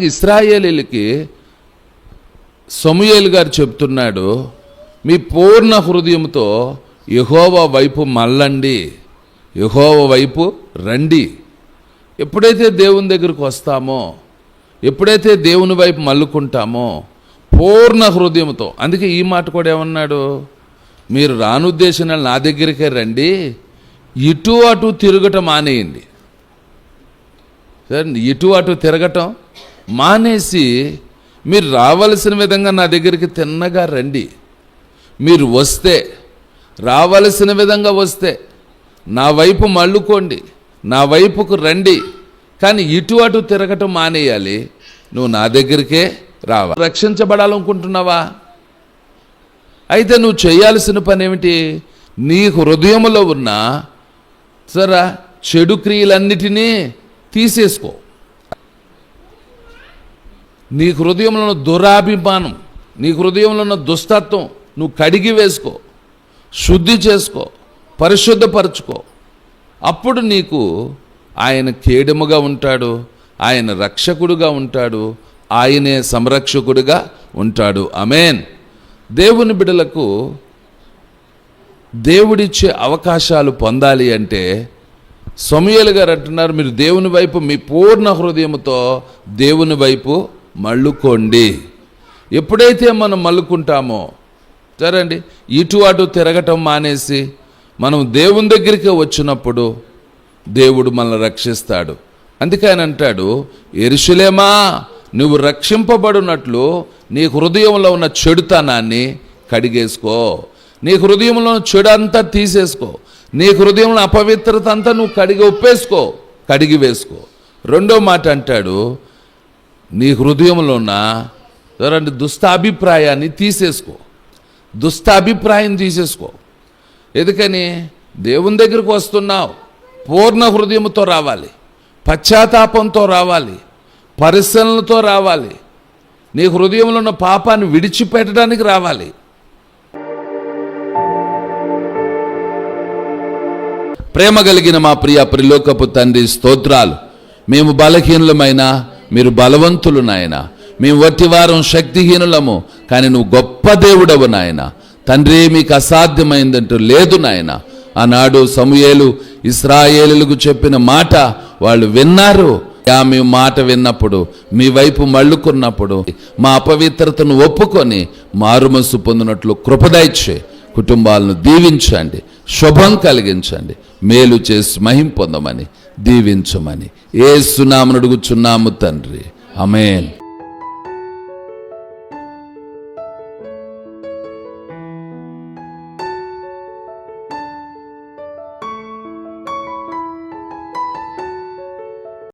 ఇశ్రాయేలీయులకి సమూయేలు గారు చెప్తున్నాడు, మీ పూర్ణ హృదయంతో యెహోవా వైపు మళ్ళండి, యెహోవా వైపు రండి. ఎప్పుడైతే దేవుని దగ్గరకు వస్తామో, ఎప్పుడైతే దేవుని వైపు మళ్ళుకుంటామో పూర్ణ హృదయంతో, అందుకే ఈ మాట కూడా ఏమన్నాడు, మీరు రానుద్దేశం నా దగ్గరికే రండి, ఇటు అటు తిరగటం మానేయండి. సరే, ఇటు అటు తిరగటం మానేసి మీరు రావలసిన విధంగా నా దగ్గరికి తిన్నగా రండి. మీరు వస్తే, రావలసిన విధంగా వస్తే నా వైపు మళ్ళుకోండి, నా వైపుకు రండి. కానీ ఇటు అటు తిరగటం మానేయాలి. నువ్వు నా దగ్గరికే రావాలి. రక్షించబడాలనుకుంటున్నావా? అయితే నువ్వు చేయాల్సిన పని ఏమిటి? నీ హృదయంలో ఉన్న సరే చెడు క్రియలన్నిటినీ తీసేసుకో. నీ హృదయంలో ఉన్న దురాభిమానం, నీ హృదయంలో ఉన్న దుస్తత్వం నువ్వు కడిగి వేసుకో, శుద్ధి చేసుకో, పరిశుద్ధపరచుకో. అప్పుడు నీకు ఆయన కేడముగా ఉంటాడు, ఆయన రక్షకుడుగా ఉంటాడు, ఆయనే సంరక్షకుడిగా ఉంటాడు. ఆమేన్. దేవుని బిడ్డలకు దేవుడిచ్చే అవకాశాలు పొందాలి అంటే సమూయేలు గారు అంటున్నారు, మీరు దేవుని వైపు మీ పూర్ణ హృదయంతో దేవుని వైపు మళ్ళుకోండి. ఎప్పుడైతే మనం మళ్ళుకుంటామో, సరే అండి, ఇటు అటు తిరగటం మానేసి మనం దేవుని దగ్గరికి వచ్చినప్పుడు దేవుడు మనల్ని రక్షిస్తాడు. అందుకే ఆయన అంటాడు, యెరూషలేమా నువ్వు రక్షింపబడినట్లు నీ హృదయంలో ఉన్న చెడుతనాన్ని కడిగేసుకో, నీ హృదయంలో ఉన్న చెడు అంతా తీసేసుకో, నీ హృదయంలో అపవిత్రత అంతా నువ్వు కడిగి వేసుకో. రెండో మాట అంటాడు, నీ హృదయంలో ఉన్న దుష్టాభిప్రాయాన్ని తీసేసుకో. ఎందుకని? దేవుని దగ్గరికి వస్తున్నావు, పూర్ణ హృదయంతో రావాలి, పశ్చాత్తాపంతో రావాలి, పరిశీలనతో రావాలి, నీ హృదయంలో ఉన్న పాపాన్ని విడిచిపెట్టడానికి రావాలి. ప్రేమ కలిగిన మా ప్రియ ప్రిలోకపు తండ్రి స్తోత్రాలు. మేము బలహీనులమైన మీరు బలవంతులు నాయన, మేము వట్టివారం శక్తిహీనులము, కానీ నువ్వు గొప్ప దేవుడవు నాయన. తండ్రి, మీకు అసాధ్యమైందంటూ లేదు నాయన. ఆనాడు సమూయేలు ఇశ్రాయేలులకు చెప్పిన మాట వాళ్ళు విన్నారు. మీ మాట విన్నప్పుడు, మీ వైపు మళ్ళుకున్నప్పుడు మా అపవిత్రతను ఒప్పుకొని మారుమనసు పొందినట్లు కృపదయచే కుటుంబాలను దీవించండి, శుభం కలిగించండి, మేలు చేసి మహిమ పొందమని దీవించమని యేసు నామమున అడుగుచున్నాము తండ్రి. ఆమేన్.